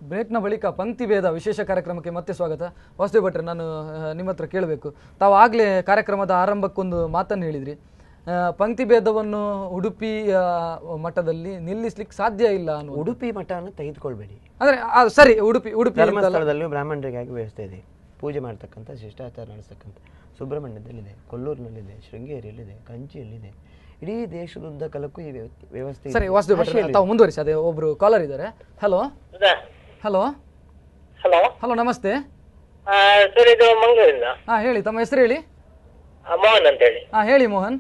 ಬ್ರೇಕ್ನ ಬಳಿಕ ಪಂಕ್ತಿ ಭೇದ ವಿಶೇಷ ಕಾರ್ಯಕ್ರಮಕ್ಕೆ ಮತ್ತೆ ಸ್ವಾಗತ. ವಾಸುದೇವ್ ಭಟ್ರೆ, ನಾನು ನಿಮ್ಮ ಹತ್ರ ಕೇಳಬೇಕು. ತಾವು ಆಗಲೇ ಕಾರ್ಯಕ್ರಮದ ಆರಂಭಕ್ಕೊಂದು ಮಾತನ್ನು ಹೇಳಿದ್ರಿ, ಪಂಕ್ತಿ ಭೇದವನ್ನು ಉಡುಪಿ ಮಠದಲ್ಲಿ ನಿಲ್ಲಿಸ್ಲಿಕ್ಕೆ ಸಾಧ್ಯ ಇಲ್ಲ ಅನ್ನೋ. ಉಡುಪಿ ಮಠವನ್ನು ತೆಗೆದುಕೊಳ್ಬೇಡಿ ಅಂದರೆ ಸರಿ, ಉಡುಪಿ ಧರ್ಮಸ್ಥಳದಲ್ಲೂ ಬ್ರಾಹ್ಮಣರಿಗಾಗಿ ವ್ಯವಸ್ಥೆ ಇದೆ, ಪೂಜೆ ಮಾಡ್ತಕ್ಕಂಥ ಶಿಷ್ಟಾಚಾರ ನಡೆಸ್ತಕ್ಕಂಥ. ಸುಬ್ರಹ್ಮಣ್ಯದಲ್ಲಿದೆ, ಕೊಲ್ಲೂರಿನಲ್ಲಿದೆ, ಶೃಂಗೇರಿಯಲ್ಲಿದೆ, ಕಂಚಿಯಲ್ಲಿದೆ, ಇಡೀ ದೇಶದುದ್ದಕ್ಕಲಕ್ಕೂ ಈ ವ್ಯವಸ್ಥೆ. ಸರಿ ವಾಸುದೇವ್ ಭಟ್ರೆ, ತಾವು ಮುಂದುವರಿಸಿ. ಅದೇ ಒಬ್ರು ಕಾಲರ್ ಇದ್ದಾರೆ. ಹಲೋ ಹಲೋ ಹಲೋ ಹಲೋ, ನಮಸ್ತೆ ಸರ್, ಇದು ಮಂಗಳೂರಿಂದ. ಹಾ ಹೇಳಿ, ತಮ್ಮ ಹೆಸರು ಹೇಳಿ. ಮೋಹನ್ ಅಂತ ಹೇಳಿ. ಹಾ ಹೇಳಿ ಮೋಹನ್.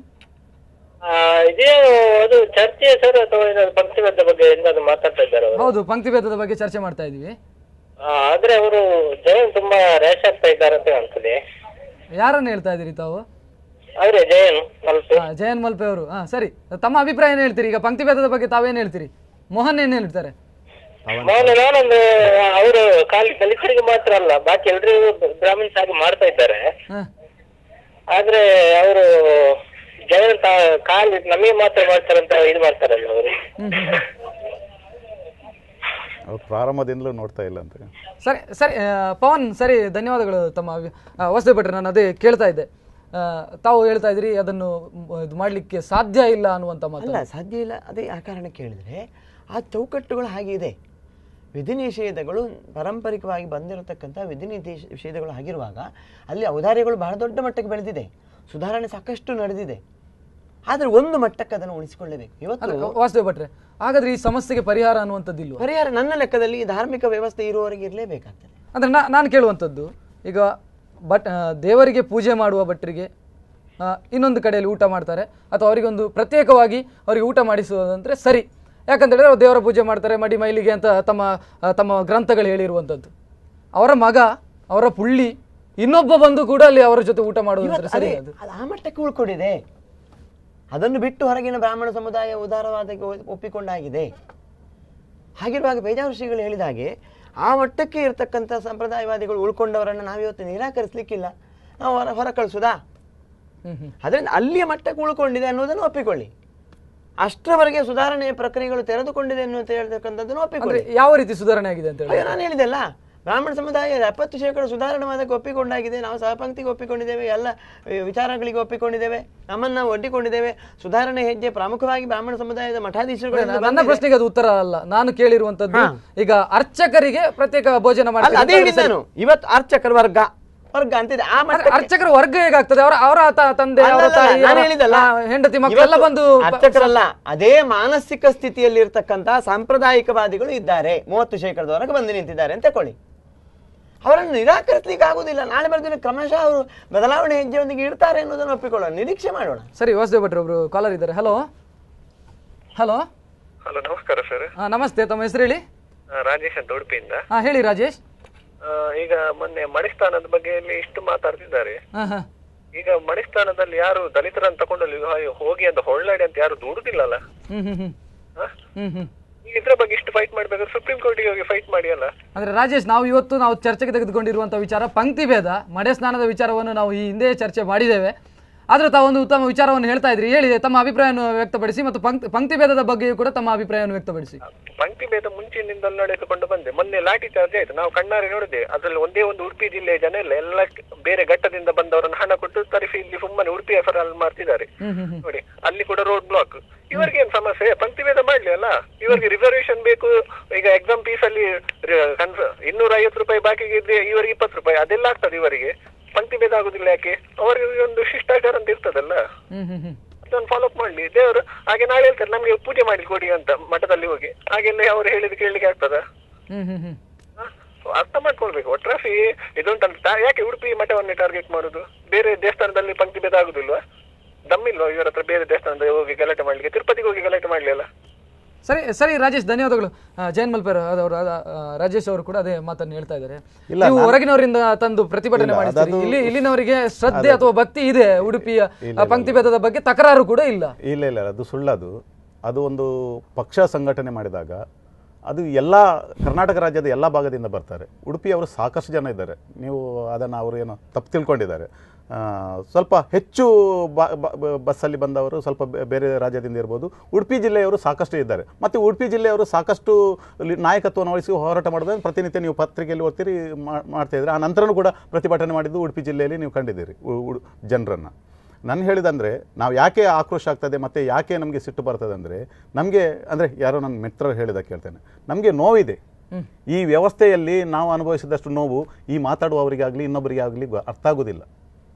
ಇದೇ ಅದು ಚರ್ಚೆ ಸರ್, ಅಥವಾ ಪಂಕ್ತಿಭೇದ ಬಗ್ಗೆ ಏನಾದ್ರು ಮಾತಾಡ್ತಾ ಇದ್ದಾರೆ ಅವರು? ಹೌದು, ಪಂಕ್ತಿ ಭೇದದ ಬಗ್ಗೆ ಚರ್ಚೆ ಮಾಡ್ತಾ ಇದೀವಿ. ಆದ್ರೆ ಅವರು ಜನ ತುಂಬಾ ರ್ಯಾಶ್ ಆಗ್ತಾ ಇದ್ದಾರೆ ಅಂತ ಅನ್ಸುತ್ತೆ. ಯಾರನ್ನು ಹೇಳ್ತಾ ಇದೀರಿ ತಾವು? ಅವ್ರೆ ಜಯನ್ ಮಲ್ಪೆ. ಜಯನ್ ಮಲ್ಪೆ ಅವರು. ಸರಿ, ತಮ್ಮ ಅಭಿಪ್ರಾಯ ಏನ್ ಹೇಳ್ತೀರಿ? ಈಗ ಪಂಕ್ತಿ ಭೇದದ ಬಗ್ಗೆ ತಾವೇನ್ ಹೇಳ್ತೀರಿ? ಮೋಹನ್ ಏನ್ ಹೇಳ್ತಾರೆ? ನಾನೊಂದು ಅವರು ಖಾಲಿ ದಲಿತರಿಗೆ ಮಾತ್ರ ಅಲ್ಲ, ಬಾಕಿ ಎಲ್ರಿಗೂ ಬ್ರಾಹ್ಮಿನ್ಸ್ ಆಗಿ ಮಾಡ್ತಾ ಇದ್ದಾರೆ. ಆದ್ರೆ ಅವರು ಜನ ಖಾಲಿ ನಮಗೆ ಮಾತ್ರ ಮಾಡ್ತಾರಂತ ಇದು ಮಾಡ್ತಾರಲ್ಲ ಅವರು. ಪ್ರಾರಂಭದಿಂದಲೂ ನೋಡ್ತಾ ಇಲ್ಲ ಅಂತ. ಸರಿ ಸರಿ ಪವನ್, ಸರಿ, ಧನ್ಯವಾದಗಳು ತಮ್ಮ ವಾಸುದೇವ್ ಭಟ್ರೆ. ನಾನು ಅದೇ ಕೇಳ್ತಾ ಇದ್ದೆ, ತಾವು ಹೇಳ್ತಾ ಇದ್ರಿ ಅದನ್ನು ಇದು ಮಾಡ್ಲಿಕ್ಕೆ ಸಾಧ್ಯ ಇಲ್ಲ ಅನ್ನುವಂತ ಮಾತು. ಅಲ್ಲ, ಸಾಧ್ಯ ಇಲ್ಲ. ಅದೇ ಆ ಕಾರಣಕ್ಕೆ ಹೇಳಿದ್ರೆ ಆ ಚೌಕಟ್ಟುಗಳು ಹಾಗೆ ಇದೆ. ವಿಧಿ ನಿಷೇಧಗಳು ಪಾರಂಪರಿಕವಾಗಿ ಬಂದಿರತಕ್ಕಂಥ ವಿಧಿ ನಿಷೇಧಗಳು ಆಗಿರುವಾಗ ಅಲ್ಲಿ ಔದಾರ್ಯಗಳು ಬಹಳ ದೊಡ್ಡ ಮಟ್ಟಕ್ಕೆ ಬೆಳೆದಿದೆ, ಸುಧಾರಣೆ ಸಾಕಷ್ಟು ನಡೆದಿದೆ. ಆದ್ರೆ ಒಂದು ಮಟ್ಟಕ್ಕೆ ಅದನ್ನು ಉಳಿಸಿಕೊಳ್ಳಬೇಕು. ಇವತ್ತು ವಾಸುದೇವ್ ಭಟ್ರೆ, ಹಾಗಾದ್ರೆ ಈ ಸಮಸ್ಯೆಗೆ ಪರಿಹಾರ ಅನ್ನುವಂಥದ್ದಿಲ್ಲ? ಪರಿಹಾರ ನನ್ನ ಲೆಕ್ಕದಲ್ಲಿ ಧಾರ್ಮಿಕ ವ್ಯವಸ್ಥೆ ಇರುವವರೆಗೆ ಇರಲೇಬೇಕಾಗ್ತದೆ. ಅಂದ್ರೆ ನಾನು ಕೇಳುವಂಥದ್ದು, ಈಗ ದೇವರಿಗೆ ಪೂಜೆ ಮಾಡುವ ಭಟ್ರಿಗೆ ಇನ್ನೊಂದು ಕಡೆಯಲ್ಲಿ ಊಟ ಮಾಡ್ತಾರೆ, ಅಥವಾ ಅವರಿಗೊಂದು ಪ್ರತ್ಯೇಕವಾಗಿ ಅವರಿಗೆ ಊಟ ಮಾಡಿಸುವುದಂದ್ರೆ ಸರಿ. ಯಾಕಂತ ಹೇಳಿದ್ರೆ ಅವ್ರು ದೇವರ ಪೂಜೆ ಮಾಡ್ತಾರೆ ಮಡಿ ಮೈಲಿಗೆ ಅಂತ ತಮ್ಮ ಗ್ರಂಥಗಳು ಹೇಳಿರುವಂಥದ್ದು. ಅವರ ಮಗ, ಅವರ ಪುಳ್ಳಿ ಇನ್ನೊಬ್ಬ ಬಂದು ಕೂಡ ಅಲ್ಲಿ ಅವರ ಜೊತೆ ಊಟ ಮಾಡುವುದಂದ್ರೆ ಸರಿ? ಅದು ಆ ಮಟ್ಟಕ್ಕೆ ಉಳ್ಕೊಂಡಿದೆ. ಅದನ್ನು ಬಿಟ್ಟು ಹೊರಗಿನ ಬ್ರಾಹ್ಮಣ ಸಮುದಾಯ ಉದಾರವಾದಕ್ಕೆ ಒಪ್ಪಿಕೊಂಡಾಗಿದೆ. ಹಾಗಿರುವಾಗ ಬೇಜಾರು ಶ್ರೀಗಳು ಹೇಳಿದ ಹಾಗೆ ಆ ಮಟ್ಟಕ್ಕೆ ಇರತಕ್ಕಂಥ ಸಂಪ್ರದಾಯವಾದಿಗಳು ಉಳ್ಕೊಂಡವರನ್ನು ನಾವಿವತ್ತು ನಿರಾಕರಿಸಲಿಕ್ಕಿಲ್ಲ. ನಾವು ಹೊರ ಕಳಿಸುದಾ? ಅದರಿಂದ ಅಲ್ಲಿಯ ಮಟ್ಟಕ್ಕೆ ಉಳ್ಕೊಂಡಿದೆ ಅನ್ನೋದನ್ನು ಒಪ್ಪಿಕೊಳ್ಳಿ. ಅಷ್ಟರವರೆಗೆ ಸುಧಾರಣೆಯ ಪ್ರಕ್ರಿಯೆಗಳು ತೆರೆದುಕೊಂಡಿದೆ ಅನ್ನುವಂತ ಹೇಳ್ತಕ್ಕಂಥದ್ದನ್ನು ಒಪ್ಪಿಕೊಳ್ಳಿ. ಯಾವ ರೀತಿ ಸುಧಾರಣೆ ಆಗಿದೆ ಅಂತ ಹೇಳಿ ನಾನು ಹೇಳಿದೆಲ್ಲ, ಬ್ರಾಹ್ಮಣ ಸಮುದಾಯ 70% ಸುಧಾರಣವಾದಕ್ಕೆ ಒಪ್ಪಿಕೊಂಡಾಗಿದೆ. ನಾವು ಸಹಪಂಕ್ತಿಗೆ ಒಪ್ಪಿಕೊಂಡಿದ್ದೇವೆ, ಎಲ್ಲ ವಿಚಾರಗಳಿಗೆ ಒಪ್ಪಿಕೊಂಡಿದ್ದೇವೆ, ನಮ್ಮನ್ನು ನಾವು ಒಡ್ಡಿಕೊಂಡಿದ್ದೇವೆ. ಸುಧಾರಣೆ ಹೆಜ್ಜೆ ಪ್ರಮುಖವಾಗಿ ಬ್ರಾಹ್ಮಣ ಸಮುದಾಯದ ಮಠಾಧೀಶರುಗಳು. ನನ್ನ ಪ್ರಶ್ನೆಗೆ ಅದು ಉತ್ತರ ಅಲ್ಲ. ನಾನು ಕೇಳಿರುವಂತದ್ದು, ಈಗ ಅರ್ಚಕರಿಗೆ ಪ್ರತ್ಯೇಕ ಭೋಜನ ಮಾಡಿ, ಅದೇ ಹೇಳಿದ್ದೇನು. ಇವತ್ತು ಅರ್ಚಕರ ವರ್ಗ ಅಂತಿದೆ. ಆ ಅರ್ಚಕರ ವರ್ಗ ಹೇಗಾಗ್ತದೆ? ಅವರ ತಂದೆ, ಅವರ ತಾಯಿ, ಹೆಂಡತಿ ಮಕ್ಕಳೆಲ್ಲ ಬಂದು ಅರ್ಚಕರಲ್ಲ. ಅದೇ ಮಾನಸಿಕ ಸ್ಥಿತಿಯಲ್ಲಿ ಇರ್ತಕ್ಕಂಥ ಸಾಂಪ್ರದಾಯಿಕವಾದಿಗಳು ಇದ್ದಾರೆ, 30%ವರೆಗೆ ಬಂದು ನಿಂತಿದ್ದಾರೆ ಅಂತ ತಕೊಳ್ಳಿ. ಅವರನ್ನು ನಿರಾಕರಿಸಲಿಕ್ಕೆ ಆಗುದಿಲ್ಲ. ನಾಳೆ ಬರೆದಿನ ಕ್ರಮಶಃ ಅವರು ಬದಲಾವಣೆ ಹೆಜ್ಜೆಯೊಂದಿಗೆ ಇರ್ತಾರೆ ಅನ್ನೋದನ್ನು ಒಪ್ಪಿಕೊಳ್ಳೋಣ, ನಿರೀಕ್ಷೆ ಮಾಡೋಣ. ಸರಿ, ವಾಸುದೇವ್ ಭಟ್ರೆ ಒಬ್ರು ಕಾಲರ್ ಇದ್ದಾರೆ. ಹಲೋ ಹಲೋ ಹಲೋ, ನಮಸ್ಕಾರ ಸರ್. ನಮಸ್ತೆ, ತಮ್ಮ ಹೆಸರು ಹೇಳಿ. ರಾಜೇಶ್ ಅಂತ ಉಡುಪಿಯಿಂದ. ಹೇಳಿ ರಾಜೇಶ್. ಈಗ ಮೊನ್ನೆ ಮಣಿಸ್ಥಾನದ ಬಗ್ಗೆ ಇಷ್ಟು ಮಾತಾಡ್ತಿದ್ದಾರೆ. ಈಗ ಮಣಿಸ್ಥಾನದಲ್ಲಿ ಯಾರು ದಲಿತರನ್ನು ತಗೊಂಡಲ್ಲಿ ಹೋಗಿ ಅಂತ ಹೊಳ್ಳಾಡಿ ಅಂತ ಯಾರು ದೂಡುದಿಲ್ಲಲ್ಲ. ಇದ್ರ ಬಗ್ಗೆ ಇಷ್ಟು ಫೈಟ್ ಮಾಡ್ಬೇಕಾದ್ರೆ ಸುಪ್ರೀಂ ಕೋರ್ಟಿಗೆ ಹೋಗಿ ಫೈಟ್ ಮಾಡಿ ಅಲ್ಲ. ಅಂದ್ರೆ ರಾಜೇಶ್, ನಾವು ಚರ್ಚೆಗೆ ತೆಗೆದುಕೊಂಡಿರುವಂತಹ ವಿಚಾರ ಪಂಕ್ತಿ ಭೇದ, ಮಡೆ ಸ್ನಾನದ ವಿಚಾರವನ್ನು ನಾವು ಈ ಹಿಂದೆ ಚರ್ಚೆ ಮಾಡಿದ್ದೇವೆ. ಆದ್ರೆ ತಾವೊಂದು ಉತ್ತಮ ವಿಚಾರವನ್ನು ಹೇಳ್ತಾ ಇದ್ರಿ. ಹೇಳಿ, ತಮ್ಮ ಅಭಿಪ್ರಾಯವನ್ನು ವ್ಯಕ್ತಪಡಿಸಿ, ಮತ್ತು ಪಂಕ್ತಿ ಭೇದದ ಬಗ್ಗೆಯೂ ಕೂಡ ತಮ್ಮ ಅಭಿಪ್ರಾಯವನ್ನು ವ್ಯಕ್ತಪಡಿಸಿ. ಪಂಕ್ತಿ ಭೇದ ಮುಂಚಿನಿಂದ ನಡೆಸಿಕೊಂಡು ಬಂದೆ. ಮೊನ್ನೆ ಲಾಠಿ ಚಾರ್ಜ್ ಆಯ್ತು, ನಾವು ಕಣ್ಣಾರೆ ನೋಡಿದೆ. ಅದ್ರಲ್ಲಿ ಒಂದೇ ಒಂದು ಉಡುಪಿ ಜಿಲ್ಲೆಯ ಜನ ಎಲ್ಲ ಬೇರೆ ಘಟ್ಟದಿಂದ ಬಂದವರನ್ನು ಹಣ ಕೊಟ್ಟು ತರಿಸಿ ಇಲ್ಲಿ ಸುಮ್ಮನೆ ಉಡುಪಿ ಎಫರ್ ಅಲ್ಲಿ ಮಾಡ್ತಿದ್ದಾರೆ ನೋಡಿ. ಅಲ್ಲಿ ಕೂಡ ರೋಡ್ ಬ್ಲಾಕ್. ಇವರಿಗೆ ಏನ್ ಸಮಸ್ಯೆ? ಪಂಕ್ತಿ ಭೇದ ಮಾಡ್ಲಿ ಅಲ್ಲ. ಇವರಿಗೆ ರಿಸರ್ವೇಶನ್ ಬೇಕು. ಈಗ ಎಕ್ಸಾಮ್ ಫೀಸ್ ಅಲ್ಲಿ 250 ರೂಪಾಯಿ ಬಾಕಿ ಇದ್ರೆ ಇವರಿಗೆ 20 ರೂಪಾಯಿ, ಅದೆಲ್ಲ ಆಗ್ತದೆ. ಇವರಿಗೆ ಪಂಕ್ತಿ ಭೇದ ಆಗುದಿಲ್ಲ ಯಾಕೆ? ಅವರಿಗೆ ಒಂದು ಶಿಷ್ಟಾಚಾರ ಅಂತ ಇರ್ತದಲ್ಲ, ಅದನ್ನು ಫಾಲೋ ಅಪ್ ಮಾಡ್ಲಿ. ದೇವರು ಹಾಗೆ ನಾಳೆ ಹೇಳ್ತಾರೆ ನಮ್ಗೆ ಪೂಜೆ ಮಾಡಿ ಕೊಡಿ ಅಂತ ಮಠದಲ್ಲಿ ಹೋಗಿ. ಹಾಗೆಲ್ಲ ಅವ್ರು ಹೇಳಿದ್ ಕೇಳಲಿಕ್ಕೆ ಆಗ್ತದ? ಅರ್ಥ ಮಾಡ್ಕೊಳ್ಬೇಕು. ಒಟ್ರಾಸಿ ಇದುಂಟಂತ ಯಾಕೆ ಉಡುಪಿ ಮಠವನ್ನೇ ಟಾರ್ಗೆಟ್ ಮಾಡುದು? ಬೇರೆ ದೇವಸ್ಥಾನದಲ್ಲಿ ಪಂಕ್ತಿ ಭೇದ ಆಗುದಿಲ್ವಾ? ದಮ್ಮಿಲ್ವಾ ಇವರ ಹತ್ರ ಬೇರೆ ದೇವಸ್ಥಾನದಲ್ಲಿ ಹೋಗಿ ಗಲಾಟೆ ಮಾಡ್ಲಿಕ್ಕೆ? ತಿರುಪತಿಗೆ ಹೋಗಿ ಗಲಾಟೆ ಮಾಡ್ಲಿ ಅಲ್ಲ. ಸರಿ ಸರಿ ರಾಜೇಶ್, ಧನ್ಯವಾದಗಳು. ಜಯನ್ ಮಲ್ಪೇರ್ ಅವರು, ರಾಜೇಶ್ ಅವರು ಕೂಡ ಅದೇ ಮಾತನ್ನು ಹೇಳ್ತಾ ಇದ್ದಾರೆ. ನೀವು ಹೊರಗಿನವರಿಂದ ತಂದು ಪ್ರತಿಭಟನೆ ಮಾಡಿದ್ದೀರಿ, ಇಲ್ಲಿನವರಿಗೆ ಶ್ರದ್ಧೆ ಅಥವಾ ಭಕ್ತಿ ಇದೆ. ಉಡುಪಿಯ ಪಂಕ್ತಿ ಭೇದದ ಬಗ್ಗೆ ತಕರಾರು ಕೂಡ ಇಲ್ಲ. ಇಲ್ಲ, ಅದು ಸುಳ್ಳದು. ಅದು ಒಂದು ಪಕ್ಷ ಸಂಘಟನೆ ಮಾಡಿದಾಗ ಅದು ಎಲ್ಲ ಕರ್ನಾಟಕ ರಾಜ್ಯದ ಎಲ್ಲ ಭಾಗದಿಂದ ಬರ್ತಾರೆ. ಉಡುಪಿಯವರು ಸಾಕಷ್ಟು ಜನ ಇದ್ದಾರೆ. ನೀವು ಅದನ್ನು ಅವರು ಏನೋ ತಪ್ಪು ತಿಳ್ಕೊಂಡಿದ್ದಾರೆ. ಸ್ವಲ್ಪ ಹೆಚ್ಚು ಬಸ್ಸಲ್ಲಿ ಬಂದವರು ಸ್ವಲ್ಪ ಬೇರೆ ರಾಜ್ಯದಿಂದ ಇರ್ಬೋದು. ಉಡುಪಿ ಜಿಲ್ಲೆಯವರು ಸಾಕಷ್ಟು ಇದ್ದಾರೆ. ಮತ್ತು ಉಡುಪಿ ಜಿಲ್ಲೆಯವರು ಸಾಕಷ್ಟು ನಾಯಕತ್ವವನ್ನು ವಹಿಸಿ ಹೋರಾಟ ಮಾಡೋದನ್ನು ಪ್ರತಿನಿತ್ಯ ನೀವು ಪತ್ರಿಕೆಯಲ್ಲಿ ಓದ್ತೀರಿ, ಮಾಡ್ತಾ ಇದ್ದೀರಿ. ಆ ನಂತರನೂ ಕೂಡ ಪ್ರತಿಭಟನೆ ಮಾಡಿದ್ದು ಉಡುಪಿ ಜಿಲ್ಲೆಯಲ್ಲಿ ನೀವು ಕಂಡಿದ್ದೀರಿ ಜನರನ್ನು. ನಾನು ಹೇಳಿದಂದರೆ ನಾವು ಯಾಕೆ ಆಕ್ರೋಶ ಆಗ್ತದೆ ಮತ್ತು ಯಾಕೆ ನಮಗೆ ಸಿಟ್ಟು ಬರ್ತದೆ ಅಂದರೆ, ನಮಗೆ ಅಂದರೆ ಯಾರೋ ನನ್ನ ಮಿತ್ರರು ಹೇಳಿದ ಕೇಳ್ತೇನೆ, ನಮಗೆ ನೋವಿದೆ. ಈ ವ್ಯವಸ್ಥೆಯಲ್ಲಿ ನಾವು ಅನುಭವಿಸಿದಷ್ಟು ನೋವು ಈ ಮಾತಾಡುವವರಿಗಾಗಲಿ ಇನ್ನೊಬ್ಬರಿಗೆ ಆಗಲಿ ಅರ್ಥ ಆಗೋದಿಲ್ಲ.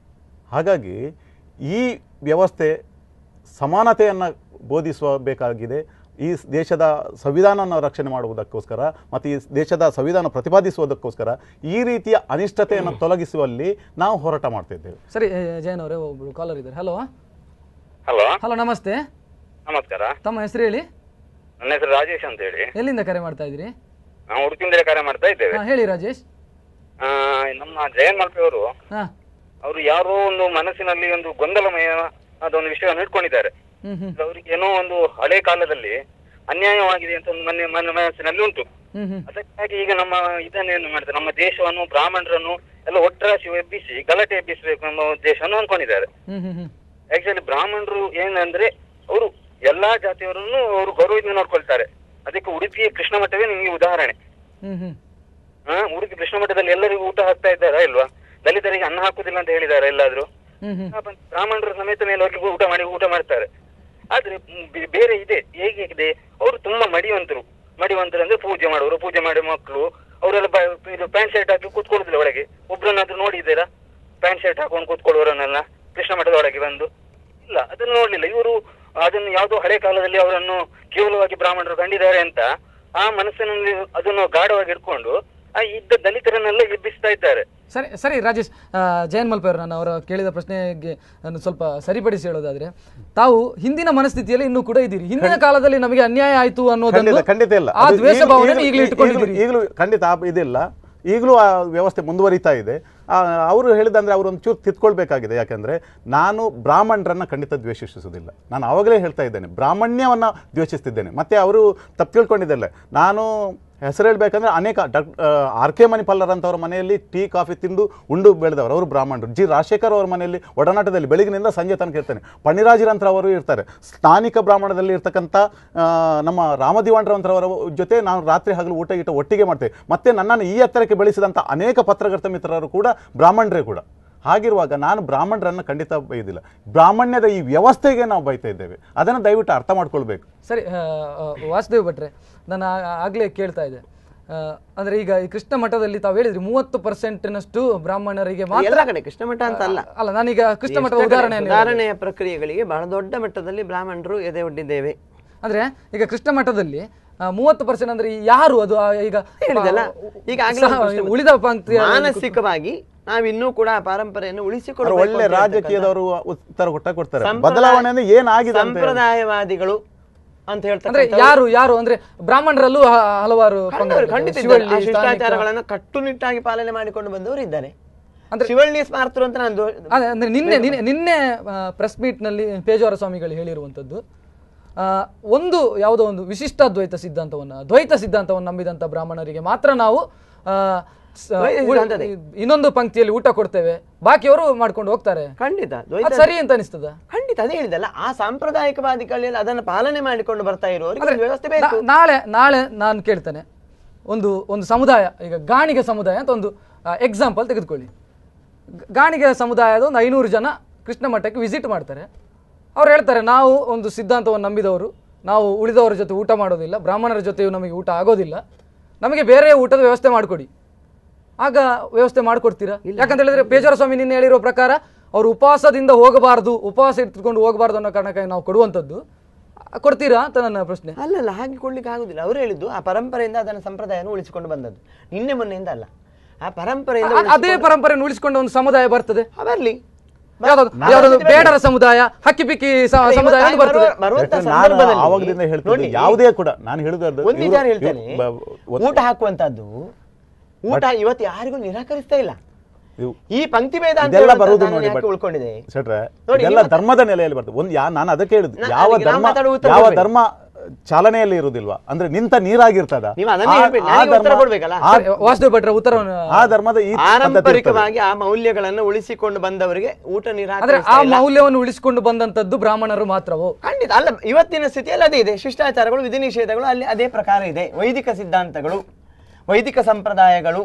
ಹಾಗಾಗಿ ಈ ವ್ಯವಸ್ಥೆ ಸಮಾನತೆಯನ್ನು ಬೋಧಿಸಬೇಕಾಗಿದೆ. ಈ ದೇಶದ ಸಂವಿಧಾನವನ್ನು ರಕ್ಷಣೆ ಮಾಡುವುದಕ್ಕೋಸ್ಕರ ಮತ್ತು ಈ ದೇಶದ ಸಂವಿಧಾನ ಪ್ರತಿಪಾದಿಸುವುದಕ್ಕೋಸ್ಕರ ಈ ರೀತಿಯ ಅನಿಷ್ಟತೆಯನ್ನು ತೊಲಗಿಸುವಲ್ಲಿ ನಾವು ಹೋರಾಟ ಮಾಡ್ತಾ ಇದ್ದೇವೆ. ಸರಿ, ಜಯನ್ ಅವರೇ ಒಬ್ಬರು ಕಾಲರ್ ಇದ್ದಾರೆ. ಹಲೋ ಹಲೋ ಹಲೋ, ನಮಸ್ತೆ. ನಮಸ್ಕಾರ. ತಮ್ಮ ಹೆಸರು ಹೇಳಿ? ನನ್ನ ಹೆಸರು ರಾಜೇಶ್ ಅಂತ ಹೇಳಿ. ಎಲ್ಲಿಂದ ಕರೆ ಮಾಡ್ತಾ ಇದ್ದೀರಿ? ನಾವು ಉಡುಪಿಯಿಂದಲೇ ಕರೆ ಮಾಡ್ತಾ ಇದ್ದೇವೆ. ಹೇಳಿ ರಾಜೇಶ್. ನಮ್ಮ ಜಯನ್ ಮಲ್ಪೆ ಅವರು ಯಾರೋ ಒಂದು ಮನಸ್ಸಿನಲ್ಲಿ ಒಂದು ಗೊಂದಲಮಯ ಅದೊಂದು ವಿಷಯವನ್ನು ಇಟ್ಕೊಂಡಿದ್ದಾರೆ. ಅವರಿಗೆ ಏನೋ ಒಂದು ಹಳೆ ಕಾಲದಲ್ಲಿ ಅನ್ಯಾಯವಾಗಿದೆ ಅಂತ ಒಂದು ಮನಸ್ಸಿನಲ್ಲಿ ಉಂಟು. ಅದಕ್ಕಾಗಿ ಈಗ ನಮ್ಮ ಇದನ್ನೇನು ಮಾಡ್ತಾರೆ, ನಮ್ಮ ದೇಶವನ್ನು ಬ್ರಾಹ್ಮಣರನ್ನು ಎಲ್ಲ ಒಟ್ಟರಾಶಿ ಎಬ್ಬಿಸಿ ಗಲಾಟೆ ಎಬ್ಬಿಸಬೇಕು ನಮ್ಮ ದೇಶವನ್ನು ಅನ್ಕೊಂಡಿದ್ದಾರೆ. ಆಕ್ಚುಲಿ ಬ್ರಾಹ್ಮಣರು ಏನಂದ್ರೆ ಅವರು ಎಲ್ಲಾ ಜಾತಿಯವರನ್ನು ಅವರು ಗೌರವದಿಂದ ನೋಡ್ಕೊಳ್ತಾರೆ. ಅದಕ್ಕೆ ಉಡುಪಿ ಕೃಷ್ಣ ಮಠವೇ ನಿಮ್ಗೆ ಉದಾಹರಣೆ. ಉಡುಪಿ ಕೃಷ್ಣ ಮಠದಲ್ಲಿ ಎಲ್ಲರಿಗೂ ಊಟ ಹಾಕ್ತಾ ಇದ್ದಾರಾ ಇಲ್ವಾ? ದಲಿತರಿಗೆ ಅನ್ನ ಹಾಕುದಿಲ್ಲ ಅಂತ ಹೇಳಿದ್ದಾರೆ ಎಲ್ಲಾದ್ರೂ. ಬ್ರಾಹ್ಮಣರ ಸಮೇತ ಮೇಲೆ ಹೋಗಿ ಊಟ ಮಾಡ್ತಾರೆ. ಆದ್ರೆ ಬೇರೆ ಇದೆ, ಹೇಗಿದೆ, ಅವರು ತುಂಬಾ ಮಡಿವಂತರು ಅಂದ್ರೆ ಪೂಜೆ ಮಾಡುವರು, ಪೂಜೆ ಮಾಡಿ ಮಕ್ಕಳು ಅವರೆಲ್ಲ ಪ್ಯಾಂಟ್ ಶರ್ಟ್ ಹಾಕಿ ಕೂತ್ಕೊಳ್ಳುದಿಲ್ಲ ಒಳಗೆ. ಒಬ್ರನ್ನಾದ್ರೂ ನೋಡಿದ್ದೀರಾ ಪ್ಯಾಂಟ್ ಶರ್ಟ್ ಹಾಕೊಂಡು ಕೂತ್ಕೊಳ್ಳುವರನ್ನೆಲ್ಲ ಕೃಷ್ಣ ಮಠದ ಒಳಗೆ ಬಂದು? ಇಲ್ಲ, ಅದನ್ನು ನೋಡ್ಲಿಲ್ಲ ಇವರು. ಅದನ್ನು ಯಾವುದೋ ಹಳೆ ಕಾಲದಲ್ಲಿ ಅವರನ್ನು ಕೇವಲವಾಗಿ ಬ್ರಾಹ್ಮಣರು ಕಂಡಿದ್ದಾರೆ ಅಂತ ಆ ಮನಸ್ಸಿನಲ್ಲಿ ಅದನ್ನು ಗಾಢವಾಗಿ ಇಟ್ಕೊಂಡು ಆ ಇದ್ದ ದಲಿತರನ್ನೆಲ್ಲ ಎಬ್ಬಿಸ್ತಾ ಇದ್ದಾರೆ. ಸರಿ ಸರಿ ರಾಜೇಶ್, ಜಯನ್ ಮಲ್ಪೆ ಅವರು ನಾನು ಅವರ ಕೇಳಿದ ಪ್ರಶ್ನೆಗೆ ನಾನು ಸ್ವಲ್ಪ ಸರಿಪಡಿಸಿ ಹೇಳೋದಾದ್ರೆ, ತಾವು ಹಿಂದಿನ ಮನಸ್ಥಿತಿಯಲ್ಲಿ ಇನ್ನೂ ಕೂಡ ಇದ್ದೀರಿ. ಹಿಂದಿನ ಕಾಲದಲ್ಲಿ ನಮಗೆ ಅನ್ಯಾಯ ಆಯ್ತು ಅನ್ನೋದನ್ನು ಖಂಡಿತ ಇಲ್ಲ, ಆ ದ್ವೇಷ ಭಾವನೆ ಈಗಲೂ ಇಟ್ಕೊಂಡಿದ್ದೀರಿ. ಈಗಲೂ ಖಂಡಿತ ಇದಿಲ್ಲ, ಈಗಲೂ ಆ ವ್ಯವಸ್ಥೆ ಮುಂದುವರಿತಾ ಇದೆ. ಅವರು ಹೇಳಿದಂದ್ರೆ ಅವರು ಒಂದು ಚೂರು ತಿದ್ಕೊಳ್ಬೇಕಾಗಿದೆ. ಯಾಕಂದ್ರೆ ನಾನು ಬ್ರಾಹ್ಮಣರನ್ನ ಖಂಡಿತ ದ್ವೇಷಿಸುವುದಿಲ್ಲ. ನಾನು ಆವಾಗಲೇ ಹೇಳ್ತಾ ಇದ್ದೇನೆ, ಬ್ರಾಹ್ಮಣ್ಯವನ್ನ ದ್ವೇಷಿಸ್ತಿದ್ದೇನೆ. ಮತ್ತೆ ಅವರು ತಪ್ಪು ತಿಳ್ಕೊಂಡಿದ್ದಲ್ಲ. ನಾನು ಹೆಸರು ಹೇಳ್ಬೇಕಂದ್ರೆ ಅನೇಕ ಆರ್ ಕೆ ಮಣಿಪಾಲರ್ ಅಂತವ್ರ ಮನೆಯಲ್ಲಿ ಟೀ ಕಾಫಿ ತಿಂದು ಉಂಡು ಬೆಳೆದವರು, ಅವರು ಬ್ರಾಹ್ಮಣರು. ಜಿ ರಾಜಶೇಖರ್ ಅವರ ಮನೆಯಲ್ಲಿ ಒಡನಾಟದಲ್ಲಿ ಬೆಳಗಿನಿಂದ ಸಂಜೆ ತನಕ ಇರ್ತಾನೆ. ಪಣಿರಾಜಿರಂತರವರು ಇರ್ತಾರೆ. ಸ್ಥಾನಿಕ ಬ್ರಾಹ್ಮಣದಲ್ಲಿ ಇರ್ತಕ್ಕಂಥ ನಮ್ಮ ರಾಮದಿವಾಣ್ರಂತರವರ ಜೊತೆ ನಾನು ರಾತ್ರಿ ಹಗಲು ಊಟ ಒಟ್ಟಿಗೆ ಮಾಡ್ತೇವೆ. ಮತ್ತೆ ನನ್ನನ್ನು ಈ ಎತ್ತರಕ್ಕೆ ಬೆಳೆಸಿದಂಥ ಅನೇಕ ಪತ್ರಕರ್ತ ಮಿತ್ರರು ಕೂಡ ಬ್ರಾಹ್ಮಣರೇ ಕೂಡ. ಹಾಗಿರುವಾಗ ನಾನು ಬ್ರಾಹ್ಮಣರನ್ನು ಖಂಡಿತ ಬೈದಿಲ್ಲ. ಬ್ರಾಹ್ಮಣ್ಯದ ಈ ವ್ಯವಸ್ಥೆಗೆ ನಾವು ಬೈತಾ ಇದ್ದೇವೆ. ಅದನ್ನು ದಯವಿಟ್ಟು ಅರ್ಥ ಮಾಡ್ಕೊಳ್ಬೇಕು. ಸರಿ, ವಾಸುದೇವ್ ಭಟ್ರೆ, ನಾನು ಆಗ್ಲೇ ಕೇಳ್ತಾ ಇದ್ದೆ, ಅಂದ್ರೆ ಈಗ ಈ ಕೃಷ್ಣ ಮಠದಲ್ಲಿ ತಾವು ಹೇಳಿದ್ರಿ 30% ಬ್ರಾಹ್ಮಣರಿಗೆ ಎಲ್ಲ ಕಡೆ ಕೃಷ್ಣ ಮಠ ಅಂತ ಅಲ್ಲ, ನಾನೀಗ ಕೃಷ್ಣ ಮಠದ ಉದಾಹರಣೆಯ ಪ್ರಕ್ರಿಯೆಗಳಿಗೆ ಬಹಳ ದೊಡ್ಡ ಮಟ್ಟದಲ್ಲಿ ಬ್ರಾಹ್ಮಣರು ಎದೆ ಒಡ್ಡಿದ್ದೇವೆ. ಅಂದ್ರೆ ಈಗ ಕೃಷ್ಣ ಮಠದಲ್ಲಿ 30% ಅಂದ್ರೆ ಯಾರು? ಅದು ಈಗ ಹೇಳಿದಲ್ಲ, ಈಗ ಉಳಿದ ಪಂಕ್ತಿ ಮಾನಸಿಕವಾಗಿ ನಾವಿನ್ನೂ ಕೂಡ ಪರಂಪರೆಯನ್ನು ಉಳಿಸಿಕೊಳ್ಳುವ ಒಳ್ಳೆ ರಾಜಕೀಯದವರು ಉತ್ತರ ಕೊಡ್ತಾರೆ. ಬದಲಾವಣೆ ಏನಾಗಿದೆ? ಸಂಪ್ರದಾಯವಾದಿಗಳು ಅಂತ ಹೇಳ್ತಾರೆ. ಯಾರು ಯಾರು ಅಂದ್ರೆ ಬ್ರಾಹ್ಮಣರಲ್ಲೂ ಹಲವಾರು ಶಿಷ್ಟಾಚಾರಗಳನ್ನು ಕಟ್ಟುನಿಟ್ಟಾಗಿ ಪಾಲನೆ ಮಾಡಿಕೊಂಡು ಬಂದವರು ಇದ್ದಾರೆ. ಶಿವಳ್ಳಿ ಸ್ಮಾರ್ತರು ಅಂತ ನಾನು ಅಂದ್ರೆ ನಿನ್ನೆ ಪ್ರೆಸ್ ಮೀಟ್ ನಲ್ಲಿ ಪೇಜಾವರ ಸ್ವಾಮಿಗಳು ಹೇಳಿರುವಂತದ್ದು, ಯಾವುದೋ ಒಂದು ವಿಶಿಷ್ಟ ದ್ವೈತ ಸಿದ್ಧಾಂತವನ್ನು ನಂಬಿದಂತ ಬ್ರಾಹ್ಮಣರಿಗೆ ಮಾತ್ರ ನಾವು ಇನ್ನೊಂದು ಪಂಕ್ತಿಯಲ್ಲಿ ಊಟ ಕೊಡ್ತೇವೆ, ಬಾಕಿಯವರು ಮಾಡ್ಕೊಂಡು ಹೋಗ್ತಾರೆ. ಖಂಡಿತ ಸರಿ ಅಂತ ಅನಿಸ್ತದ? ಖಂಡಿತ ಅದೇ ಹೇಳಿದಲ್ಲ, ಆ ಸಾಂಪ್ರದಾಯಿಕವಾದಿಗಳಲ್ಲಿ ಅದನ್ನು ಪಾಲನೆ ಮಾಡಿಕೊಂಡು ಬರ್ತಾ ಇರೋರಿಗೆ ವ್ಯವಸ್ಥೆ ಬೇಕು. ನಾಳೆ ನಾನು ಕೇಳ್ತೇನೆ, ಒಂದು ಸಮುದಾಯ, ಈಗ ಗಾಣಿಗ ಸಮುದಾಯ ಅಂತ ಒಂದು ಎಕ್ಸಾಂಪಲ್ ತೆಗೆದುಕೊಳ್ಳಿ. ಗಾಣಿಗ ಸಮುದಾಯದ ಒಂದು 500 ಜನ ಕೃಷ್ಣ ಮಠಕ್ಕೆ ವಿಸಿಟ್ ಮಾಡ್ತಾರೆ. ಅವ್ರು ಹೇಳ್ತಾರೆ, ನಾವು ಒಂದು ಸಿದ್ಧಾಂತವನ್ನು ನಂಬಿದವರು, ನಾವು ಉಳಿದವರ ಜೊತೆ ಊಟ ಮಾಡೋದಿಲ್ಲ, ಬ್ರಾಹ್ಮಣರ ಜೊತೆಯೂ ನಮಗೆ ಊಟ ಆಗೋದಿಲ್ಲ, ನಮಗೆ ಬೇರೆ ಊಟದ ವ್ಯವಸ್ಥೆ ಮಾಡಿಕೊಡಿ. ಆಗ ವ್ಯವಸ್ಥೆ ಮಾಡಿಕೊಡ್ತೀರಾ? ಯಾಕಂತ ಹೇಳಿದ್ರೆ ಪೇಜಾವರ ಸ್ವಾಮಿ ನಿನ್ನೆ ಹೇಳಿರೋ ಪ್ರಕಾರ ಅವರು ಉಪವಾಸದಿಂದ ಹೋಗಬಾರ್ದು, ಉಪವಾಸ ಇಟ್ಕೊಂಡು ಹೋಗಬಾರ್ದು ಅನ್ನೋ ಕಾರಣಕ್ಕಾಗಿ ನಾವು ಕೊಡುವಂಥದ್ದು. ಕೊಡ್ತೀರಾ ಅಂತ ನನ್ನ ಪ್ರಶ್ನೆ. ಅಲ್ಲಲ್ಲ, ಹಾಗೆ ಕೊಡ್ಲಿಕ್ಕೆ ಆಗುದಿಲ್ಲ. ಅವರು ಹೇಳಿದ್ದು ಆ ಪರಂಪರೆಯಿಂದ ಅದನ್ನ ಸಂಪ್ರದಾಯವನ್ನು ಉಳಿಸಿಕೊಂಡು ಬಂದದ್ದು, ನಿನ್ನೆ ಮೊನ್ನೆಯಿಂದ ಅಲ್ಲ. ಆ ಪರಂಪರೆಯಿಂದ ಅದೇ ಪರಂಪರೆಯನ್ನು ಉಳಿಸಿಕೊಂಡು ಒಂದು ಸಮುದಾಯ ಬರ್ತದೆ. ಬರಲಿ, ಬೇಡರ ಸಮುದಾಯ, ಹಕ್ಕಿ ಪಿಕ್ಕಿ ಸಮುದಾಯ ಆವಾಗಲಿಂದ ಹೇಳ್ತೀನಿ. ಯಾವುದೇ ಕೂಡ ನಾನು ಹೇಳಿದ್ದು ಒಂದು ವಿಚಾರ ಹೇಳ್ತೇನೆ, ಊಟ ಹಾಕುವಂತದ್ದು ಊಟ ಇವತ್ತು ಯಾರಿಗೂ ನಿರಾಕರಿಸ್ತಾ ಇಲ್ಲ. ಈ ಪಂಕ್ತಿ ಭೇದ ಉಳ್ಕೊಂಡಿದೆ. ಧರ್ಮದ ನೆಲೆಯಲ್ಲಿ ಬರ್ತದೆ. ನಾನು ಅದಕ್ಕೆ ಹೇಳಿದ್ದು, ಯಾವ ಧರ್ಮ ಚಾಲನೆಯಲ್ಲಿ ಇರುವುದಿಲ್ವಾ? ಅಂದ್ರೆ ನಿಂತ ನೀರಾಗಿರ್ತದ? ನೀವು ಅದನ್ನೇ ಹೇಳ್ಬೇಕು, ನನಗೆ ಉತ್ತರ ಕೊಡ್ಬೇಕಲ್ಲ. ವಾಸುದೇವ್ ಭಟ್ರ ಉತ್ತರವನ್ನು ಆ ಧರ್ಮದ ಈ ಪಾರಂಪರಿಕವಾಗಿ ಆ ಮೌಲ್ಯಗಳನ್ನು ಉಳಿಸಿಕೊಂಡು ಬಂದವರಿಗೆ ಊಟ ನೀರು ಅಂದ್ರೆ ಆ ಮೌಲ್ಯವನ್ನು ಉಳಿಸಿಕೊಂಡು ಬಂದಂತದ್ದು ಬ್ರಾಹ್ಮಣರು ಮಾತ್ರವೋ? ಖಂಡಿತ ಅಲ್ಲ. ಇವತ್ತಿನ ಸ್ಥಿತಿಯಲ್ಲಿ ಅದೇ ಇದೆ. ಶಿಷ್ಟಾಚಾರಗಳು, ವಿಧಿ ನಿಷೇಧಗಳು ಅಲ್ಲಿ ಅದೇ ಪ್ರಕಾರ ಇದೆ. ವೈದಿಕ ಸಿದ್ಧಾಂತಗಳು, ವೈದಿಕ ಸಂಪ್ರದಾಯಗಳು,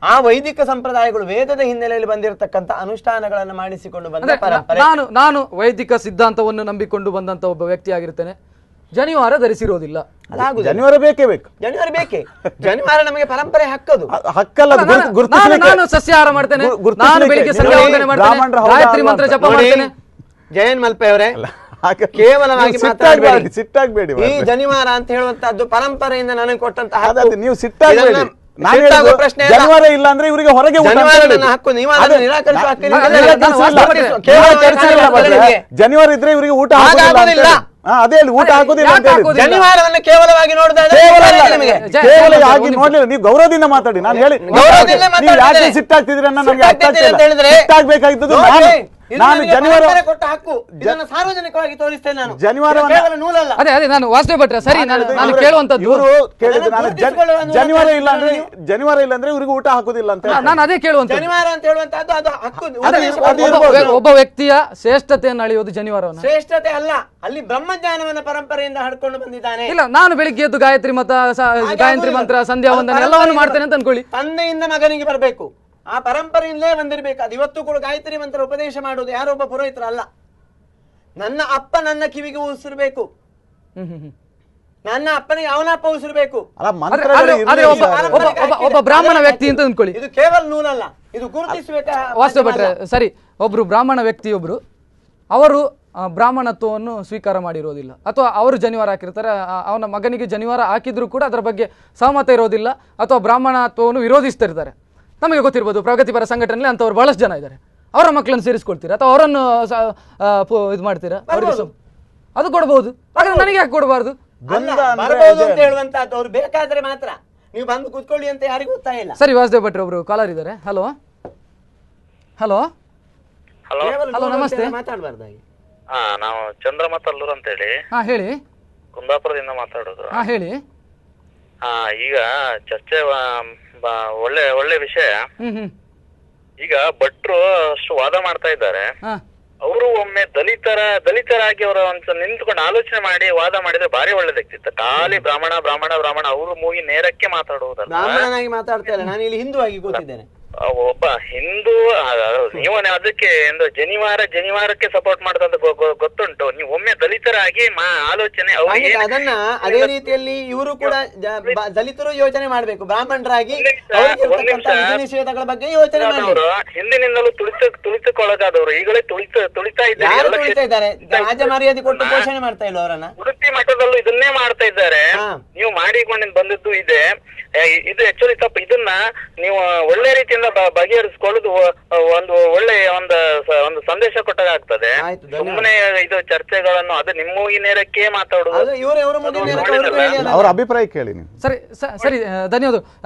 ಆ ವೈದಿಕ ಸಂಪ್ರದಾಯಗಳು ವೇದದ ಹಿನ್ನೆಲೆಯಲ್ಲಿ ಬಂದಿರತಕ್ಕಂತ ಅನುಷ್ಠಾನಗಳನ್ನು ಮಾಡಿಸಿಕೊಂಡು ಬಂದ ಪರಂಪರೆ. ನಾನು ವೈದಿಕ ಸಿದ್ಧಾಂತವನ್ನು ನಂಬಿಕೊಂಡು ಬಂದಂತ ಒಬ್ಬ ವ್ಯಕ್ತಿ ಆಗಿರ್ತೇನೆ. ಜನಿವಾರ ಧರಿಸಿರೋದಿಲ್ಲ. ಜನಿವಾರ ಬೇಕೇ ಬೇಕು. ಜನಿವಾರ ಬೇಕೇ. ಜನಿವಾರ ನಮಗೆ ಪರಂಪರೆ ಹಕ್ಕದು. ಹಕ್ಕಲ್ಲ. ನಾನು ಸಸ್ಯಾಹಾರ ಮಾಡ್ತೇನೆ, ನಾನು ಬೆಳಿಗ್ಗೆ ಸಂಧ್ಯಾ ವಂದನೆ ಮಾಡ್ತೇನೆ, ಗಾಯತ್ರಿ ಮಂತ್ರ ಜಪ ಮಾಡ್ತೇನೆ. ಜಯನ್ ಮಲ್ಪೆ ಅವರೇ, ಕೇವಲವಾಗಿ ಸಿಟ್ಟಾಗಬೇಡಿ. ಈ ಜನಿವಾರ ಅಂತ ಹೇಳುವಂತಹದ್ದು ಪರಂಪರೆಯಿಂದ ನನಗೆ ಕೊಟ್ಟಂತಹ ನೀವು ಸಿಟ್ಟಾಗಬೇಡಿ. ಜನಿವಾರ ಇಲ್ಲ ಅಂದ್ರೆ ಇವರಿಗೆ ಹೊರಗೆ ಜನಿವಾರ ಇದ್ರೆ ಇವರಿಗೆ ಊಟ ಹಾಕೋದಿಲ್ಲ. ಅದೇ ಊಟ ಹಾಕೋದಿಲ್ಲ. ಜನಿವಾರವನ್ನು ಕೇವಲವಾಗಿ ನೋಡಿದ್ರೆ ಕೇವಲ ಆಗಿ ನೋಡ್ಲಿಲ್ಲ. ನೀವು ಗೌರವದಿಂದ ಮಾತಾಡಿ. ನಾನು ಹೇಳಿ ಯಾಕೆ ಸಿಟ್ಟಾಗ್ತಿದ್ರಿ ಅನ್ನೋ ನಮ್ಗೆ ಅರ್ಥ ಆಗ್ತಿಲ್ಲ. ಸಿಟ್ಟಾಗಬೇಕಾಗಿದ್ದು ನಾನು ಜನಿವಾರ ಕೊಟ್ಟ ಹಕ್ಕು, ಇದನ್ನು ಸಾರ್ವಜನಿಕವಾಗಿ ತೋರಿಸ್ತೇನೆ. ನಾನು ಜನಿವಾರ ನೂಲಲ್ಲ. ಅದೇ ನಾನು ವಾಸುದೇವ್ ಭಟ್ರ ಸರಿ, ನಾನು ಕೇಳುವಂತದ್ದು ಇವರು ಕೇಳಿದ್ರು. ನಾನು ಜನಿವಾರ ಇಲ್ಲ ಅಂದ್ರೆ ಇವ್ರಿಗೆ ಊಟ ಹಾಕುದಿಲ್ಲ ಅಂತ ನಾನು ಅದೇ ಕೇಳುವಂತ. ಜನಿವಾರ ಅಂತ ಹೇಳುವಂತದ್ದು ಅದು ಹಕ್ಕು. ಒಬ್ಬ ವ್ಯಕ್ತಿಯ ಶ್ರೇಷ್ಠತೆಯನ್ನು ಅಳೆಯೋದು ಜನಿವಾರವನ್ನು. ಶ್ರೇಷ್ಠತೆ ಅಲ್ಲ, ಅಲ್ಲಿ ಬ್ರಹ್ಮಜ್ಞಾನವನ್ನ ಪರಂಪರೆಯಿಂದ ಹಡ್ಕೊಂಡು ಬಂದಿದ್ದಾನೆ. ಇಲ್ಲ, ನಾನು ಬೆಳಿಗ್ಗೆ ಎದ್ದು ಗಾಯತ್ರಿ ಮಂತ್ರ, ಸಂಧ್ಯಾ ವಂದನೆ ಎಲ್ಲವನ್ನು ಮಾಡ್ತೇನೆ ಅಂತ ಅನ್ಕೊಳ್ಳಿ. ತಂದೆಯಿಂದ ಮಗನಿಗೆ ಬರಬೇಕು, ಆ ಪರಂಪರೆಯಿಂದಲೇ ಬಂದಿರಬೇಕು. ಅದು ಇವತ್ತು ಕೂಡ ಗಾಯತ್ರಿ ಮಂತ್ರ ಉಪದೇಶ ಮಾಡುವುದು ಯಾರೊಬ್ಬ ಪುರೋಹಿತರಲ್ಲ. ನನ್ನ ಅಪ್ಪ ನನ್ನ ಕಿವಿಗೆ ಉಸಿರಬೇಕು, ನನ್ನ ಅಪ್ಪನಿಗೆ ಅವನ ಅಪ್ಪ ಉಸಿರಬೇಕು. ಒಬ್ಬ ಬ್ರಾಹ್ಮಣ ವ್ಯಕ್ತಿ ಅಂತ ಅನ್ಕೊಳ್ಳಿ. ಇದು ಕೇವಲ ನೂಲಲ್ಲ, ಇದು ಗುರುತಿಸಬೇಕ. ವಾಸ್ತವ ಭಟ್ರೆ ಸರಿ, ಒಬ್ರು ಬ್ರಾಹ್ಮಣ ವ್ಯಕ್ತಿಯೊಬ್ರು ಅವರು ಬ್ರಾಹ್ಮಣತ್ವವನ್ನು ಸ್ವೀಕಾರ ಮಾಡಿರೋದಿಲ್ಲ, ಅಥವಾ ಅವರು ಜನಿವಾರ ಹಾಕಿರ್ತಾರೆ, ಅವನ ಮಗನಿಗೆ ಜನಿವಾರ ಹಾಕಿದ್ರು ಕೂಡ ಅದರ ಬಗ್ಗೆ ಸಹಮತ ಇರೋದಿಲ್ಲ, ಅಥವಾ ಬ್ರಾಹ್ಮಣತ್ವವನ್ನು ವಿರೋಧಿಸ್ತಿರ್ತಾರೆ. ನಮಗೆ ಗೊತ್ತಿರ್ಬೋದು, ಪ್ರಗತಿಪರ ಸಂಘಟನೆಯಲ್ಲಿ ಅಂತವ್ರು ಬಹಳಷ್ಟು ಜನ ಇದ್ದಾರೆ. ಅವರ ಮಕ್ಕಳನ್ನು ಸೇರಿಸ್ಕೊಳ್ತೀರಾ ಅಥವಾ ಅವರನ್ನು ಇದು ಮಾಡ್ತೀರಾ? ಅವರಿಗೆ ಅದು ಕೊಡಬಹುದು, ಹಾಗಾದ್ರೆ ನನಗೆ ಯಾಕೆ ಕೊಡಬಾರ್ದು? ಬರಬಹುದು ಅಂತ ಹೇಳುವಂತಹದ್ದು ಅವ್ರು ಬೇಕಾದ್ರೆ ಮಾತ್ರ. ನೀವು ಬಂದು ಕೂತ್ಕೊಳ್ಳಿ ಅಂತ ಯಾರಿಗೂ ಗೊತ್ತಾಗಿಲ್ಲ ಇಲ್ಲ. ಸರಿ, ವಾಸುದೇವ್ ಭಟ್ರು ಒಬ್ರು ಕಾಲರ್ ಇದ್ದಾರೆ. ಹಲೋ ಹಲೋ ಹಲೋ, ನಮಸ್ತೆ. ಮಾತಾಡಬಾರ್ದಾಗಿ. ನಾವು ಚಂದ್ರಮತಲ್ಲೂರ್ ಅಂತ ಹೇಳಿ. ಹಾ ಹೇಳಿ. ಕುಂದಾಪುರದಿಂದ ಮಾತಾಡೋದು. ಹಾ ಹೇಳಿ. ಈಗ ಚರ್ಚೆ ಒಳ್ಳೆ ವಿಷಯ. ಈಗ ಭಟ್ರು ಅಷ್ಟು ವಾದ ಮಾಡ್ತಾ ಇದ್ದಾರೆ. ಅವರು ಒಮ್ಮೆ ದಲಿತರಾಗಿ ಅವರ ಒಂದು ನಿಂತ್ಕೊಂಡು ಆಲೋಚನೆ ಮಾಡಿ ವಾದ ಮಾಡಿದ್ರೆ ಭಾರಿ ಒಳ್ಳೇದಾಗ್ತಿತ್ತು. ಖಾಲಿ ಬ್ರಾಹ್ಮಣ ಅವರು ಮೂಗಿ ನೇರಕ್ಕೆ ಮಾತಾಡುವುದಲ್ಲ. ಬ್ರಾಹ್ಮಣನಾಗಿ ಮಾತಾಡ್ತಾ ಇಲ್ಲ, ನಾನು ಇಲ್ಲಿ ಹಿಂದೂ ಆಗಿ ಕೂತಿದ್ದೇನೆ. ಒಬ್ಬ ಹಿಂದೂ ನೀವು ಅದಕ್ಕೆ ಜನಿವಾರಕ್ಕೆ ಸಪೋರ್ಟ್ ಮಾಡ್ದಂತ ಗೊತ್ತುಂಟು. ನೀವು ಒಮ್ಮೆ ದಲಿತರಾಗಿ ಆಲೋಚನೆ ಅದನ್ನ ಅದೇ ರೀತಿಯಲ್ಲಿ ಇವರು ಕೂಡ ದಲಿತರು ಯೋಚನೆ ಮಾಡ್ಬೇಕು. ಬ್ರಾಹ್ಮಣರಾಗಿ ನಿಷೇಧಗಳ ಬಗ್ಗೆ ಯೋಚನೆ ಮಾಡಿದ್ರು. ಹಿಂದಿನಿಂದಲೂ ತುಳಿತಕ್ಕೊಳಗಾದವರು ಈಗಲೇ ತುಳಿತಾ ಇದ್ದಾರೆ. ರಾಜ ಮರ್ಯಾದೆ ಕೊಟ್ಟು ಪೋಷಣೆ ಮಾಡ್ತಾ ಇಲ್ಲ ಅವರನ್ನ. ಉಡುಪಿ ಮಠದಲ್ಲೂ ಇದನ್ನೇ ಮಾಡ್ತಾ ಇದ್ದಾರೆ. ನೀವು ಮಾಡಿಕೊಂಡು ಬಂದದ್ದು ಇದೆ. ಇದು ಆಕ್ಚುಲಿ ತಪ್ಪು. ಇದನ್ನ ನೀವು ಒಳ್ಳೆ ರೀತಿಯಿಂದ ಬಗೆಹರಿಸಿಕೊಳ್ಳುದು ಒಂದು ಒಳ್ಳೆ ಒಂದು ಸಂದೇಶ ಕೊಟ್ಟಾಗ ಆಗ್ತದೆ. ಸುಮ್ಮನೆ ಇದು ಚರ್ಚೆಗಳನ್ನು ಅದು ನಿಮ್ಮ ನೇರಕ್ಕೆ ಮಾತಾಡುದು. ಅವರ ಅಭಿಪ್ರಾಯ ಕೇಳಿ. ಸರಿ ಸರಿ, ಧನ್ಯವಾದ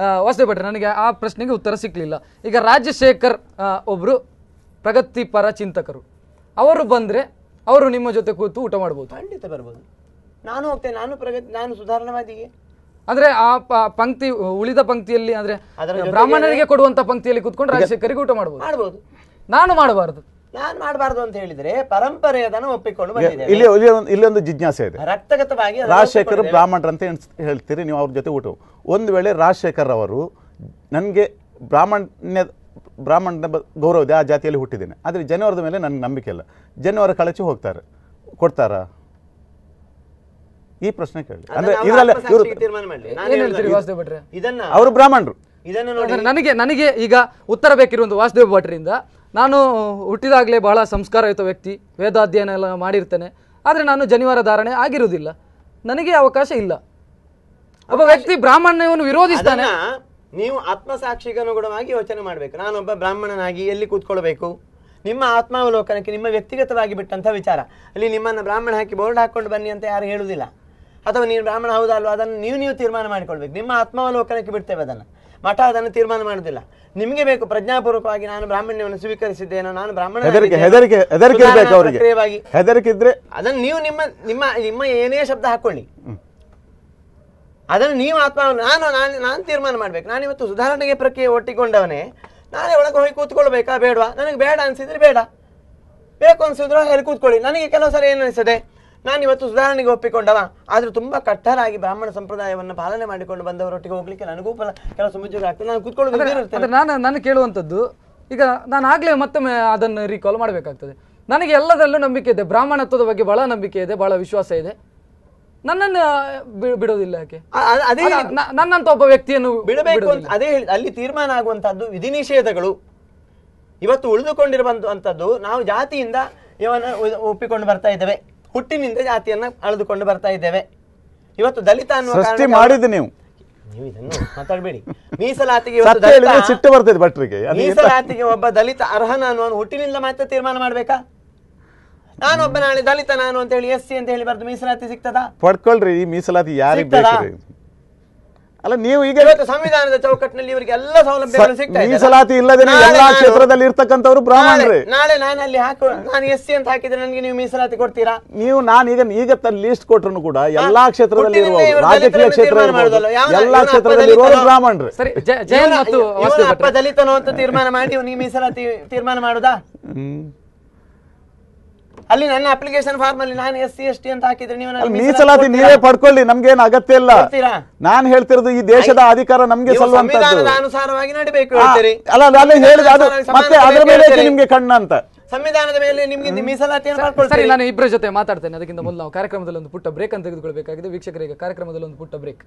ವಾಸುದೇವ್ ಭಟ್ರೆ. ನನಗೆ ಆ ಪ್ರಶ್ನೆಗೆ ಉತ್ತರ ಸಿಕ್ಲಿಲ್ಲ. ಈಗ ರಾಜಶೇಖರ್ ಒಬ್ರು ಪ್ರಗತಿಪರ ಚಿಂತಕರು, ಅವರು ಬಂದ್ರೆ ಅವರು ನಿಮ್ಮ ಜೊತೆ ಕೂತು ಊಟ ಮಾಡ್ಬೋದು. ಖಂಡಿತ ಬರ್ಬೋದು. ನಾನು ಹೋಗ್ತೇನೆ, ನಾನು ಸುಧಾರಣವಾದಿಗೆ. ಅಂದ್ರೆ ಆ ಪಂಕ್ತಿ ಉಳಿದ ಪಂಕ್ತಿಯಲ್ಲಿ, ಅಂದ್ರೆ ಬ್ರಾಹ್ಮಣರಿಗೆ ಕೊಡುವಂತ ಪಂಕ್ತಿಯಲ್ಲಿ ಕೂತ್ಕೊಂಡು ರಾಜಶೇಖರಿಗೆ ಊಟ ಮಾಡಬಹುದು. ನಾನು ಮಾಡಬಾರದು ಅಂತ ಹೇಳಿದ್ರೆ ಪರಂಪರೆ ಅದನ್ನು ಒಪ್ಪಿಕೊಂಡು ಬಂದಿದೆ. ಇಲ್ಲಿ ಒಂದು ಜಿಜ್ಞಾಸೆ ಇದೆ. ರಕ್ತಗತವಾಗಿ ರಾಜಶೇಖರ್ ಬ್ರಾಹ್ಮಣರು ಅಂತ ಹೇಳ್ತೀರಿ ನೀವು, ಅವ್ರ ಜೊತೆ ಊಟ. ಒಂದು ವೇಳೆ ರಾಜಶೇಖರ್ ಅವರು ನನಗೆ ಬ್ರಾಹ್ಮಣ ಗೌರವ ಇದೆ, ಆ ಜಾತಿಯಲ್ಲಿ ಹುಟ್ಟಿದ್ದೇನೆ, ಆದರೆ ಜನಿವಾರದ ಮೇಲೆ ನನಗೆ ನಂಬಿಕೆ ಇಲ್ಲ, ಜನಿವಾರ ಕಳಚಿ ಹೋಗ್ತಾರೆ, ಕೊಡ್ತಾರಾ? ಈ ಪ್ರಶ್ನೆ ಕೇಳಿ. ಅಂದ್ರೆ ಅವರು ಬ್ರಾಹ್ಮಣರು. ನನಗೆ ಈಗ ಉತ್ತರ ಬೇಕಿರುವಂತ ವಾಸುದೇವ್ ಭಟ್ರಿಂದ. ನಾನು ಹುಟ್ಟಿದಾಗಲೇ ಬಹಳ ಸಂಸ್ಕಾರಯುತ ವ್ಯಕ್ತಿ, ವೇದಾಧ್ಯಯನ ಎಲ್ಲ ಮಾಡಿರ್ತೇನೆ, ಆದರೆ ನಾನು ಜನಿವಾರ ಧಾರಣೆ ಆಗಿರುವುದಿಲ್ಲ, ನನಗೆ ಅವಕಾಶ ಇಲ್ಲ. ಒಬ್ಬ ವ್ಯಕ್ತಿ ಬ್ರಾಹ್ಮಣ್ಯವನ್ನು ವಿರೋಧಿಸ್ತಾನೆ. ನೀವು ಆತ್ಮಸಾಕ್ಷಿಗನುಗುಣವಾಗಿ ಯೋಚನೆ ಮಾಡಬೇಕು. ನಾನೊಬ್ಬ ಬ್ರಾಹ್ಮಣನಾಗಿ ಎಲ್ಲಿ ಕೂತ್ಕೊಳ್ಬೇಕು? ನಿಮ್ಮ ಆತ್ಮಾವಲೋಕನಕ್ಕೆ ನಿಮ್ಮ ವ್ಯಕ್ತಿಗತವಾಗಿ ಬಿಟ್ಟಂತ ವಿಚಾರ. ಅಲ್ಲಿ ನಿಮ್ಮನ್ನು ಬ್ರಾಹ್ಮಣ ಹಾಕಿ ಬೋರ್ಡ್ ಹಾಕೊಂಡು ಬನ್ನಿ ಅಂತ ಯಾರು ಹೇಳುವುದಿಲ್ಲ. ಅಥವಾ ನೀನು ಬ್ರಾಹ್ಮಣ ಹೌದಾ ಅಲ್ವಾ ಅದನ್ನು ನೀವು ತೀರ್ಮಾನ ಮಾಡಿಕೊಳ್ಬೇಕು. ನಿಮ್ಮ ಆತ್ಮಾವಲೋಕನಕ್ಕೆ ಬಿಡ್ತೇವೆ ಅದನ್ನು. ಮಠ ಅದನ್ನು ತೀರ್ಮಾನ ಮಾಡುವುದಿಲ್ಲ. ನಿಮಗೆ ಬೇಕು ಪ್ರಜ್ಞಾಪೂರ್ವಕವಾಗಿ ನಾನು ಬ್ರಾಹ್ಮಣ್ಯವನ್ನು ಸ್ವೀಕರಿಸಿದ್ದೇನೋ, ನಾನು ಬ್ರಾಹ್ಮಣ ಹೆದರಿಕೆ ಇದ್ರೆ ಅದನ್ನು ನೀವು ನಿಮ್ಮ ನಿಮ್ಮ ನಿಮ್ಮ ಏನೇ ಶಬ್ದ ಹಾಕೊಳ್ಳಿ, ಅದನ್ನು ನೀವು ಆತ್ಮ ನಾನು ತೀರ್ಮಾನ ಮಾಡ್ಬೇಕು. ನಾನು ಇವತ್ತು ಸುಧಾರಣೆಗೆ ಪ್ರಕ್ರಿಯೆ ಒಟ್ಟಿಕೊಂಡವನೇ, ನಾನೇ ಒಳಗೆ ಹೋಗಿ ಕೂತ್ಕೊಳ್ಬೇಕಾ ಬೇಡವಾ? ನನಗೆ ಬೇಡ ಅನ್ಸಿದ್ರೆ ಬೇಡ, ಬೇಕು ಅನ್ಸಿದ್ರು ಅಲ್ಲಿ ಕೂತ್ಕೊಳ್ಳಿ. ನನಗೆ ಕೆಲವು ಸರಿ ಏನು ಅನಿಸ್ತದೆ, ನಾನು ಇವತ್ತು ಸುಧಾರಣೆಗೆ ಒಪ್ಪಿಕೊಂಡವ, ಆದ್ರೂ ತುಂಬಾ ಕಟ್ಟರಾಗಿ ಬ್ರಾಹ್ಮಣ ಸಂಪ್ರದಾಯವನ್ನು ಪಾಲನೆ ಮಾಡಿಕೊಂಡು ಬಂದವರೊಟ್ಟಿಗೆ ಹೋಗ್ಲಿಕ್ಕೆ ನನಗೂ ಕೆಲವು ಸಮುದ್ರ ಆಗ್ತದೆ, ನಾನು ಕೂತ್ಕೊಳ್ಳೋದು. ನಾನು ಕೇಳುವಂಥದ್ದು, ಈಗ ನಾನು ಆಗ್ಲೇ ಮತ್ತೊಮ್ಮೆ ಅದನ್ನು ರೀಕಾಲ್ ಮಾಡಬೇಕಾಗ್ತದೆ. ನನಗೆ ಎಲ್ಲದರಲ್ಲೂ ನಂಬಿಕೆ ಇದೆ, ಬ್ರಾಹ್ಮಣತ್ವದ ಬಗ್ಗೆ ಬಹಳ ನಂಬಿಕೆ ಇದೆ, ಬಹಳ ವಿಶ್ವಾಸ ಇದೆ. ನನ್ನನ್ನು ಬಿಡೋದಿಲ್ಲ ಯಾಕೆ? ನನ್ನಂತ ಒಬ್ಬ ವ್ಯಕ್ತಿಯನ್ನು ಬಿಡಬೇಕು ಅಂತ ಅದೇ ಹೇಳಿ. ಅಲ್ಲಿ ತೀರ್ಮಾನ ಆಗುವಂತಹದ್ದು ವಿಧಿ ನಿಷೇಧಗಳು. ಇವತ್ತು ಉಳಿದುಕೊಂಡಿರುವಂತಹದ್ದು ನಾವು ಜಾತಿಯಿಂದ ಇವನ್ನ ಒಪ್ಪಿಕೊಂಡು ಬರ್ತಾ ಇದ್ದೇವೆ, ಹುಟ್ಟಿನಿಂದ ಜಾತಿಯನ್ನ ಅಳೆದುಕೊಂಡು ಬರ್ತಾ ಇದ್ದೇವೆ. ಇವತ್ತು ದಲಿತ ಅನ್ನುವ ನೀವು ಇದನ್ನು ಮಾತಾಡಬೇಡಿ. ಮೀಸಲಾತಿಗೆ ಸಿಟ್ಟು ಬರ್ತದೆ ಭಟ್ರಿಗೆ. ಮೀಸಲಾತಿಗೆ ಒಬ್ಬ ದಲಿತ ಅರ್ಹನ ಅನ್ನುವ ಹುಟ್ಟಿನಿಂದ ಮಾತ್ರ ತೀರ್ಮಾನ ಮಾಡ್ಬೇಕಾ? ನಾನೊಬ್ಬ ನಾಳೆ ದಲಿತ ನಾನು ಅಂತ ಹೇಳಿ SC ಅಂತ ಹೇಳಿ ಬರ್ದು ಮೀಸಲಾತಿ ಸಿಗ್ತದಾ? ಪಡ್ಕೊಳ್ರಿ, ಈ ಮೀಸಲಾತಿ ಯಾರಿಗೆ ಅಲ್ಲ. ನೀವು ಈಗ ಸಂವಿಧಾನದ ಚೌಕಟ್ಟಿನಲ್ಲಿ ಇವರಿಗೆ ಎಲ್ಲ ಸೌಲಭ್ಯಗಳು ಸಿಗ್ತದೆ. ಮೀಸಲಾತಿ ಇಲ್ಲದೆ ಎಲ್ಲಾ ಕ್ಷೇತ್ರದಲ್ಲಿ ಇರ್ತಕ್ಕಂಥವ್ರು ಬ್ರಾಹ್ಮಣರೇ. ನಾಳೆ ನಾನು ಅಲ್ಲಿ ನಾನು SC ಅಂತ ಹಾಕಿದ್ರೆ ನನಗೆ ನೀವು ಮೀಸಲಾತಿ ಕೊಡ್ತೀರಾ? ನೀವು ಈಗ ಲೀಸ್ಟ್ ಕೊಟ್ಟರು ಕೂಡ ಎಲ್ಲಾ ಕ್ಷೇತ್ರದಲ್ಲಿ ರಾಜಕೀಯ ಕ್ಷೇತ್ರ ಎಲ್ಲಾ ಕ್ಷೇತ್ರದಲ್ಲಿ ಬ್ರಾಹ್ಮಣರೇ. ಸರಿ, ಅಪ್ಪ ದಲಿತನೋ ಅಂತ ತೀರ್ಮಾನ ಮಾಡಿ ನೀವು ಮೀಸಲಾತಿ ತೀರ್ಮಾನ ಮಾಡುದಾ? ಅಲ್ಲಿ ನನ್ನ ಅಪ್ಲಿಕೇಶನ್ ಫಾರ್ಮ್ ಅಲ್ಲಿ ನಾನು SC ST ಅಂತ ಹಾಕಿದ್ರೆ ನೀವು ಮೀಸಲಾತಿ ನೀವೇ ಪಡ್ಕೊಳ್ಳಿ, ನಮ್ಗೇನು ಅಗತ್ಯ ಇಲ್ಲ. ನಾನು ಹೇಳ್ತಿರೋದು ಈ ದೇಶದ ಅಧಿಕಾರ ನಮ್ಗೆ ಸಲ್ಲುವಂತದ್ದು, ಅನುಸಾರವಾಗಿ ನಡಿಬೇಕು ಹೇಳ್ತೀರಿ. ಅಲ್ಲ ಅಲ್ಲಿ ಹೇಳಿದ ಅದು ಮತ್ತೆ ಅದರ ಮೇಲೆ ನಿಮ್ಗೆ ಕಣ್ಣ ಅಂತ ಸಂವಿಧಾನದ ಮೇಲೆ ನಿಮ್ಗೆ ಮೀಸಲಾತಿಯನ್ನು ಸರಿ, ಪಡ್ಕೊಳ್ತೀರಿ. ನಾನು ಇಬ್ಬರ ಜೊತೆ ಮಾತಾಡ್ತೇನೆ. ಅದಕ್ಕಿಂತ ಮೊದಲು ನಾವು ಕಾರ್ಯಕ್ರಮದಲ್ಲಿ ಒಂದು ಪುಟ್ಟ ಬ್ರೇಕ್ ಅಂತ ತೆಗೆದುಕೊಳ್ಬೇಕಾಗಿದೆ. ವೀಕ್ಷಕರಿಗೆ ಕಾರ್ಯಕ್ರಮದಲ್ಲಿ ಒಂದು ಪುಟ್ಟ ಬ್ರೇಕ್.